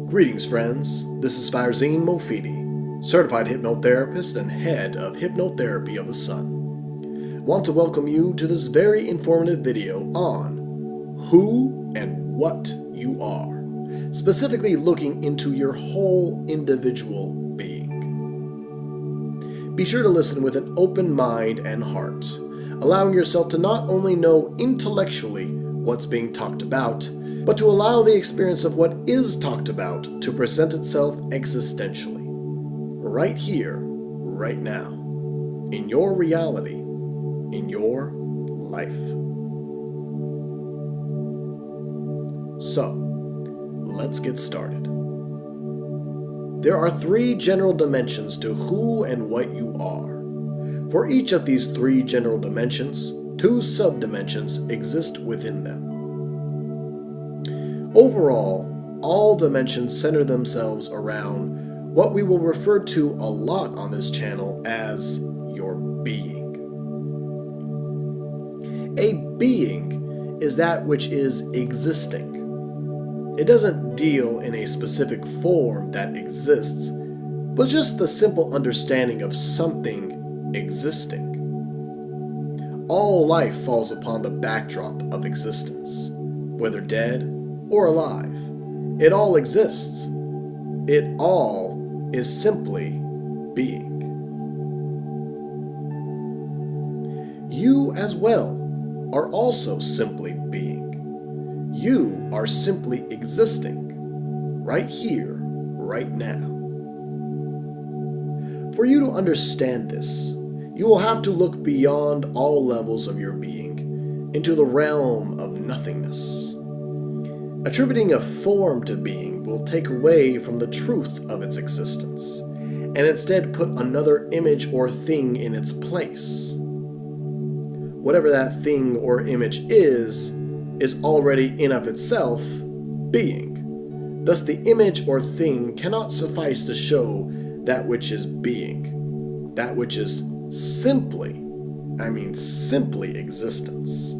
Greetings, friends. This is Farzin Mofidi, certified hypnotherapist and head of Hypnotherapy of the Sun. I want to welcome you to this very informative video on who and what you are, specifically looking into your whole individual being. Be sure to listen with an open mind and heart, allowing yourself to not only know intellectually what's being talked about, but to allow the experience of what is talked about to present itself existentially, right here, right now, in your reality, in your life. So, let's get started. There are three general dimensions to who and what you are. For each of these three general dimensions, two subdimensions exist within them. Overall, all dimensions center themselves around what we will refer to a lot on this channel as your being. A being is that which is existing. It doesn't deal in a specific form that exists, but just the simple understanding of something existing. All life falls upon the backdrop of existence, whether dead or alive. It all exists. It all is simply being. You as well are also simply being. You are simply existing, right here, right now. For you to understand this, you will have to look beyond all levels of your being into the realm of nothingness. Attributing a form to being will take away from the truth of its existence, and instead put another image or thing in its place. Whatever that thing or image is already in of itself being. Thus the image or thing cannot suffice to show that which is being, that which is simply existence.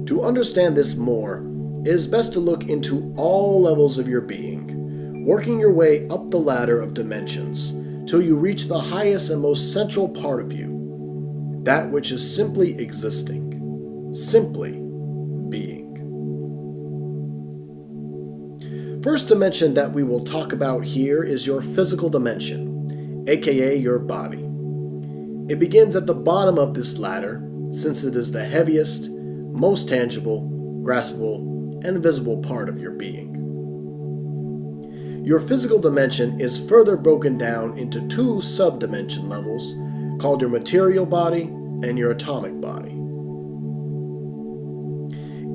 To understand this more, it is best to look into all levels of your being, working your way up the ladder of dimensions till you reach the highest and most central part of you, that which is simply existing, simply being. First dimension that we will talk about here is your physical dimension, aka your body. It begins at the bottom of this ladder, since it is the heaviest, most tangible, graspable, and visible part of your being. Your physical dimension is further broken down into two subdimension levels called your material body and your atomic body.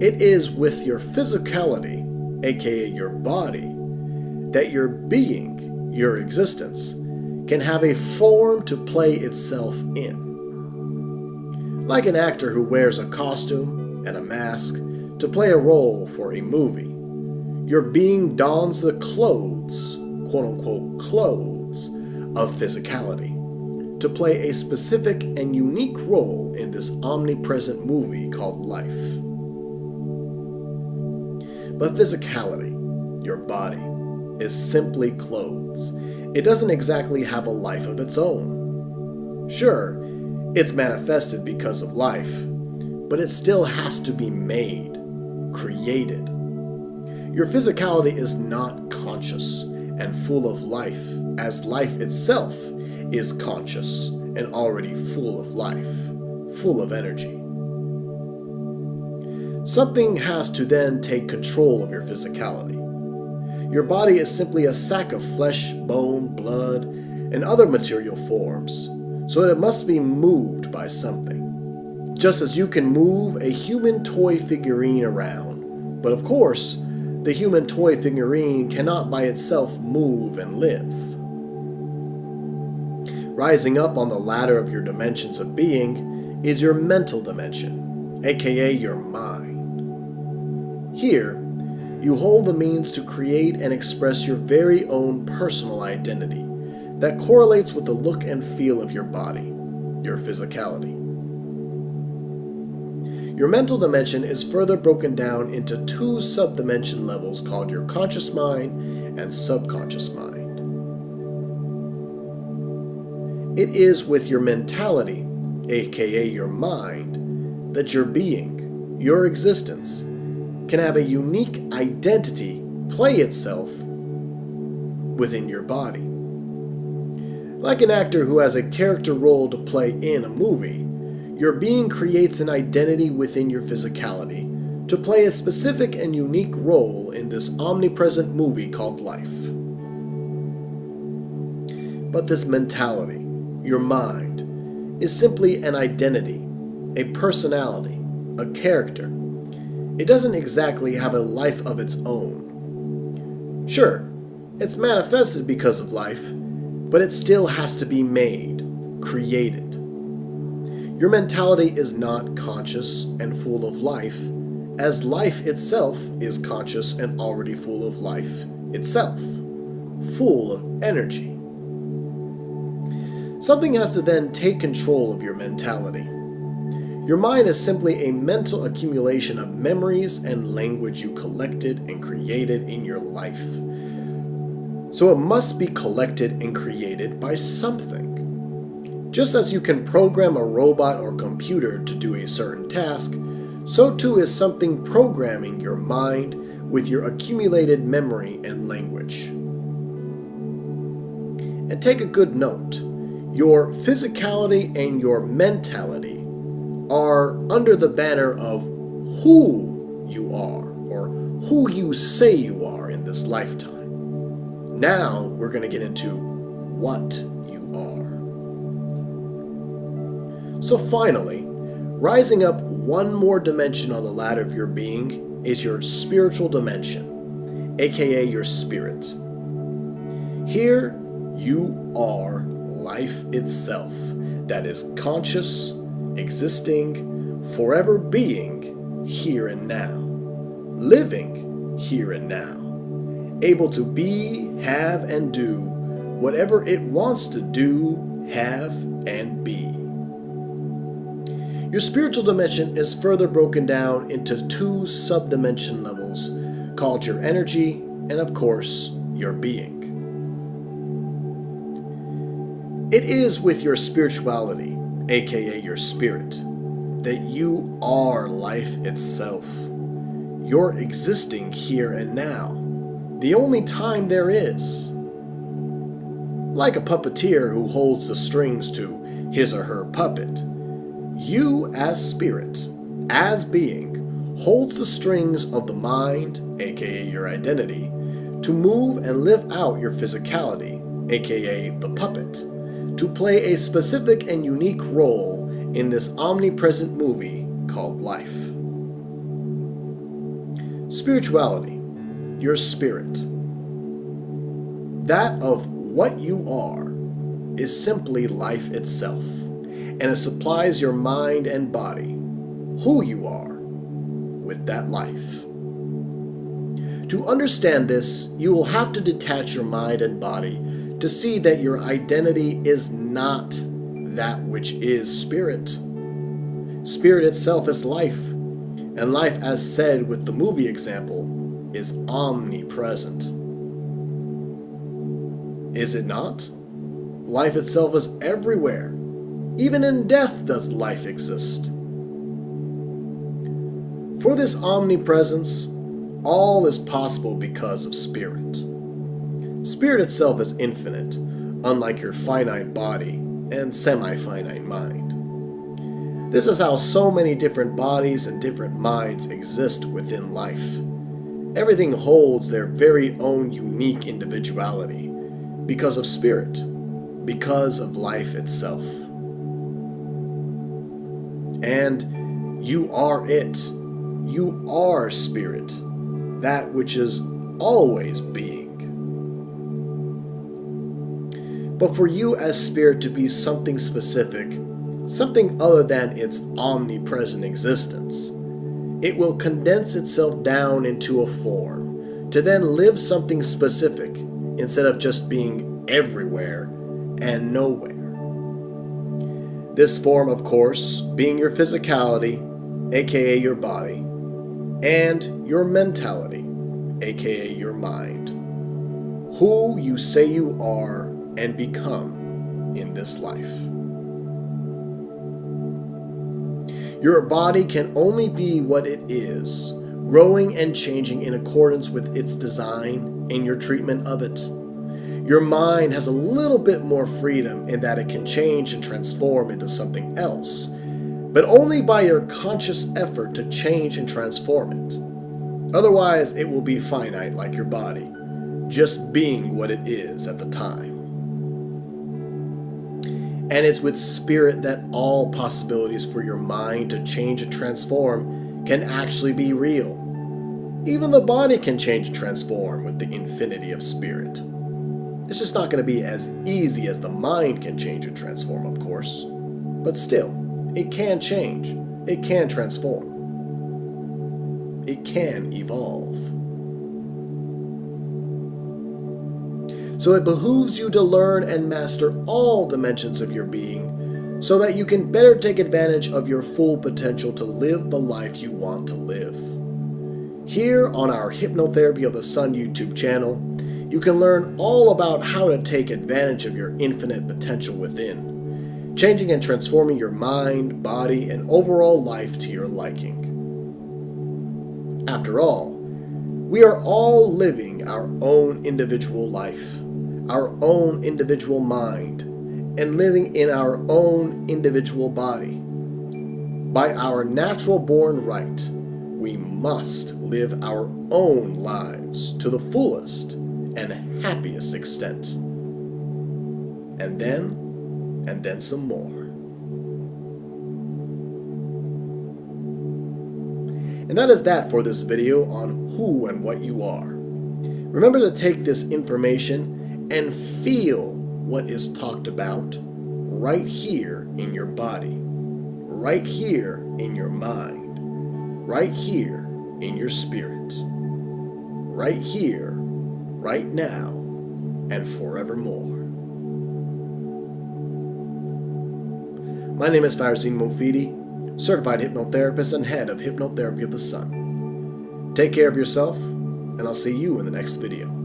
It is with your physicality, aka your body, that your being, your existence, can have a form to play itself in. Like an actor who wears a costume and a mask to play a role for a movie, your being dons the clothes, quote-unquote clothes, of physicality to play a specific and unique role in this omnipresent movie called life. But physicality, your body, is simply clothes. It doesn't exactly have a life of its own. Sure, it's manifested because of life, but it still has to be made, created. Your physicality is not conscious and full of life, as life itself is conscious and already full of life, full of energy. Something has to then take control of your physicality. Your body is simply a sack of flesh, bone, blood, and other material forms, so it must be moved by something. Just as you can move a human toy figurine around, but of course, the human toy figurine cannot by itself move and live. Rising up on the ladder of your dimensions of being is your mental dimension, aka your mind. Here, you hold the means to create and express your very own personal identity that correlates with the look and feel of your body, your physicality. Your mental dimension is further broken down into two sub-dimension levels called your conscious mind and subconscious mind. It is with your mentality, aka your mind, that your being, your existence, can have a unique identity play itself within your body. Like an actor who has a character role to play in a movie, your being creates an identity within your physicality to play a specific and unique role in this omnipresent movie called life. But this mentality, your mind, is simply an identity, a personality, a character. It doesn't exactly have a life of its own. Sure, it's manifested because of life, but it still has to be made, created. Your mentality is not conscious and full of life, as life itself is conscious and already full of life itself, full of energy. Something has to then take control of your mentality. Your mind is simply a mental accumulation of memories and language you collected and created in your life. So it must be collected and created by something. Just as you can program a robot or computer to do a certain task, so too is something programming your mind with your accumulated memory and language. And take a good note. Your physicality and your mentality are under the banner of who you are, or who you say you are in this lifetime. Now we're going to get into what you are. So finally, rising up one more dimension on the ladder of your being is your spiritual dimension, aka your spirit. Here you are life itself that is conscious, existing, forever being here and now, living here and now, able to be, have, and do whatever it wants to do, have, and be. Your spiritual dimension is further broken down into two sub-dimension levels called your energy and, of course, your being. It is with your spirituality, aka your spirit, that you are life itself. You're existing here and now, the only time there is. Like a puppeteer who holds the strings to his or her puppet, you as spirit, as being, holds the strings of the mind, aka your identity, to move and live out your physicality, aka the puppet, to play a specific and unique role in this omnipresent movie called life. Spirituality, your spirit, that of what you are, is simply life itself, and it supplies your mind and body, who you are, with that life. To understand this, you will have to detach your mind and body to see that your identity is not that which is spirit. Spirit itself is life, and life, as said with the movie example, is omnipresent. Is it not? Life itself is everywhere. Even in death does life exist. For this omnipresence, all is possible because of spirit. Spirit itself is infinite, unlike your finite body and semi-finite mind. This is how so many different bodies and different minds exist within life. Everything holds their very own unique individuality because of spirit, because of life itself. And you are it. You are spirit, that which is always being. But for you as spirit to be something specific, something other than its omnipresent existence, it will condense itself down into a form to then live something specific instead of just being everywhere and nowhere. This form, of course, being your physicality, aka your body, and your mentality, aka your mind. Who you say you are and become in this life. Your body can only be what it is, growing and changing in accordance with its design and your treatment of it. Your mind has a little bit more freedom in that it can change and transform into something else, but only by your conscious effort to change and transform it. Otherwise, it will be finite like your body, just being what it is at the time. And it's with spirit that all possibilities for your mind to change and transform can actually be real. Even the body can change and transform with the infinity of spirit. It's just not going to be as easy as the mind can change and transform, of course. But still, it can change. It can transform. It can evolve. So it behooves you to learn and master all dimensions of your being so that you can better take advantage of your full potential to live the life you want to live. Here on our Hypnotherapy of the Sun YouTube channel, you can learn all about how to take advantage of your infinite potential within, changing and transforming your mind, body, and overall life to your liking. After all, we are all living our own individual life, our own individual mind, and living in our own individual body. By our natural born right, we must live our own lives to the fullest and happiest extent. And then some more. And that is that for this video on who and what you are. Remember to take this information and feel what is talked about right here in your body, right here in your mind, right here in your spirit, right here, right now, and forevermore. My name is Farzin Mofidi, certified hypnotherapist and head of Hypnotherapy of the Sun. Take care of yourself, and I'll see you in the next video.